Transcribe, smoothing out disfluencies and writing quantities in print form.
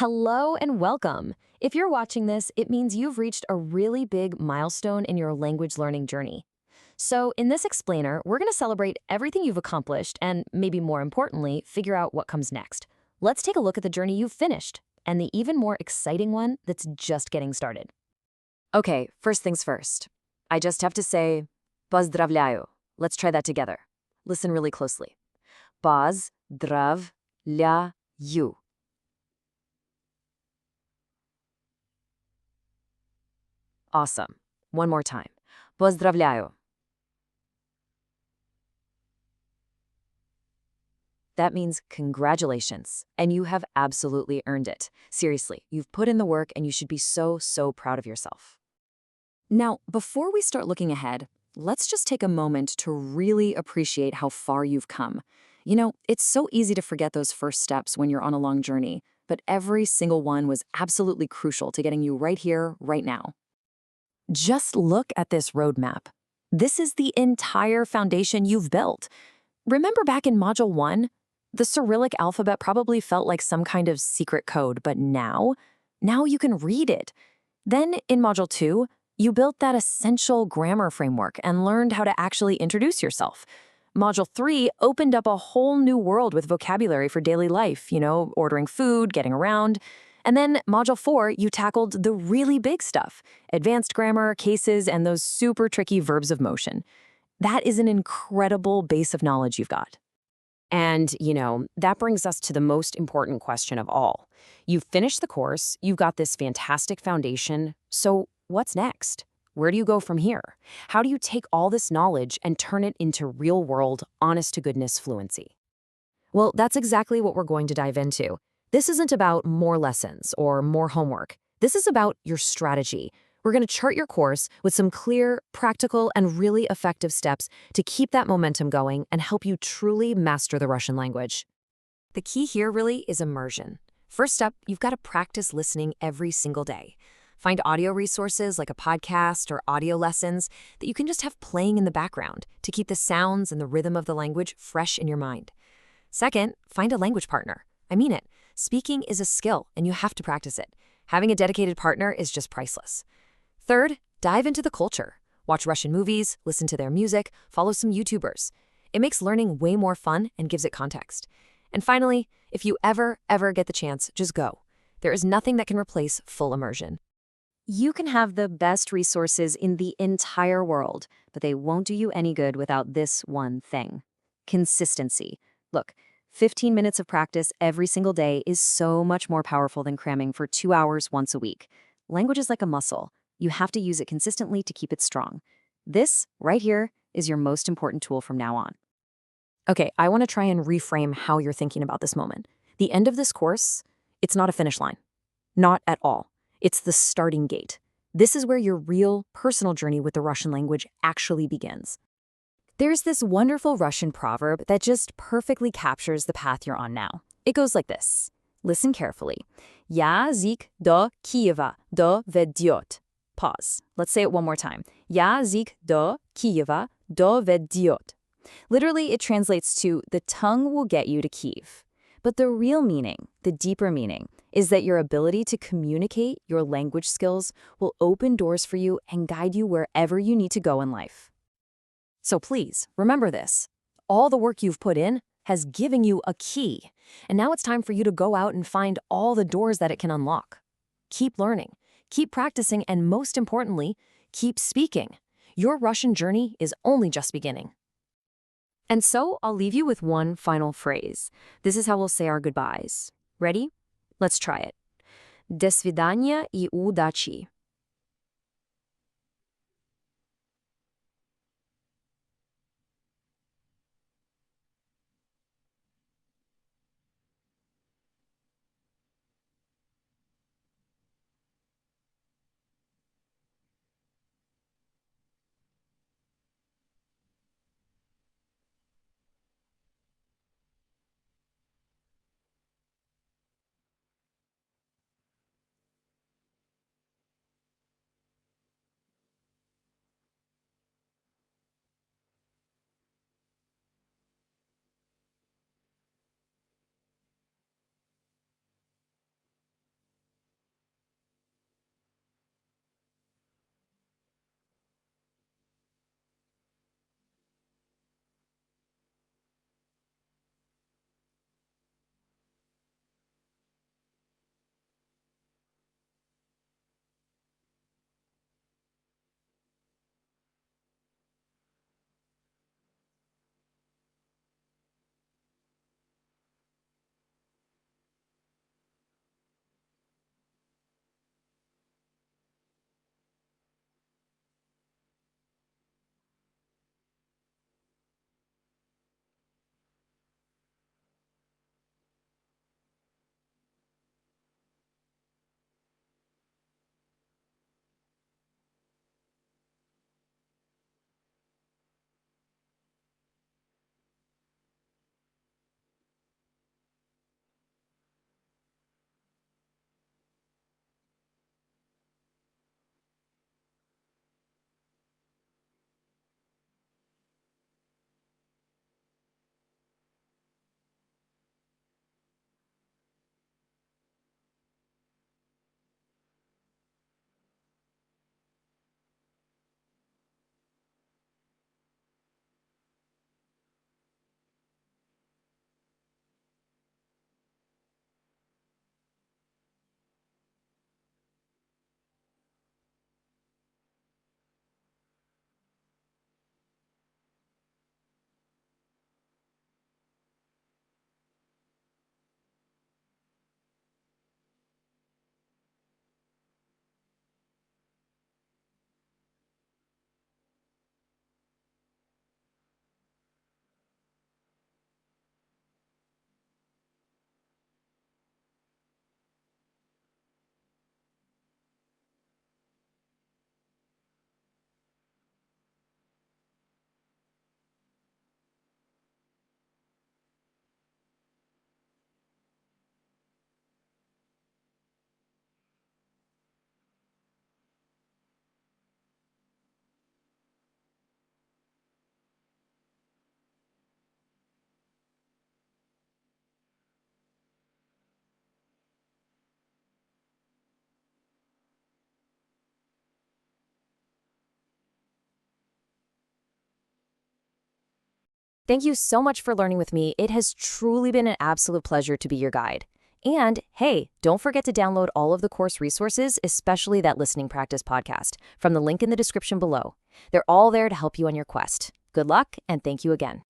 Hello and welcome. If you're watching this, it means you've reached a really big milestone in your language learning journey. So, in this explainer, we're going to celebrate everything you've accomplished and, maybe more importantly, figure out what comes next. Let's take a look at the journey you've finished and the even more exciting one that's just getting started. Okay, first things first. I just have to say, ПОЗДРАВЛЯЮ. Let's try that together. Listen really closely. ПОЗДРАВЛЯЮ. Awesome. One more time. ПОЗДРАВЛЯЮ. That means congratulations, and you have absolutely earned it. Seriously, you've put in the work and you should be so proud of yourself. Now, before we start looking ahead, let's just take a moment to really appreciate how far you've come. You know, it's so easy to forget those first steps when you're on a long journey, but every single one was absolutely crucial to getting you right here, right now. Just look at this roadmap. This is the entire foundation you've built. Remember back in Module 1? The Cyrillic alphabet probably felt like some kind of secret code, but now you can read it. Then in Module 2, you built that essential grammar framework and learned how to actually introduce yourself. Module 3 opened up a whole new world with vocabulary for daily life, ordering food, getting around. And then Module 4, you tackled the really big stuff, advanced grammar, cases, and those super tricky verbs of motion. That is an incredible base of knowledge you've got. And, that brings us to the most important question of all. You've finished the course, you've got this fantastic foundation, so what's next? Where do you go from here? How do you take all this knowledge and turn it into real-world, honest-to-goodness fluency? Well, that's exactly what we're going to dive into. This isn't about more lessons or more homework. This is about your strategy. We're going to chart your course with some clear, practical, and really effective steps to keep that momentum going and help you truly master the Russian language. The key here really is immersion. First up, you've got to practice listening every single day. Find audio resources like a podcast or audio lessons that you can just have playing in the background to keep the sounds and the rhythm of the language fresh in your mind. Second, find a language partner. I mean it. Speaking is a skill, and you have to practice it. Having a dedicated partner is just priceless. Third, dive into the culture. Watch Russian movies, listen to their music, follow some YouTubers. It makes learning way more fun and gives it context. And finally, if you ever get the chance, just go. There is nothing that can replace full immersion. You can have the best resources in the entire world, but they won't do you any good without this one thing: consistency. Look, 15 minutes of practice every single day is so much more powerful than cramming for 2 hours once a week. Language is like a muscle. You have to use it consistently to keep it strong. This, right here, is your most important tool from now on. Okay, I want to try and reframe how you're thinking about this moment. The end of this course, it's not a finish line. Not at all. It's the starting gate. This is where your real, personal journey with the Russian language actually begins. There's this wonderful Russian proverb that just perfectly captures the path you're on now. It goes like this. Listen carefully. Язык до Киева доведет. Pause. Let's say it one more time. Язык до Киева доведет. Literally, it translates to the tongue will get you to Kyiv. But the real meaning, the deeper meaning, is that your ability to communicate your language skills will open doors for you and guide you wherever you need to go in life. So please, remember this. All the work you've put in has given you a key, and now it's time for you to go out and find all the doors that it can unlock. Keep learning, keep practicing, and most importantly, keep speaking. Your Russian journey is only just beginning. And so I'll leave you with one final phrase. This is how we'll say our goodbyes. Ready? Let's try it. До свидания и удачи. Thank you so much for learning with me. It has truly been an absolute pleasure to be your guide. And hey, don't forget to download all of the course resources, especially that listening practice podcast, from the link in the description below. They're all there to help you on your quest. Good luck, and thank you again.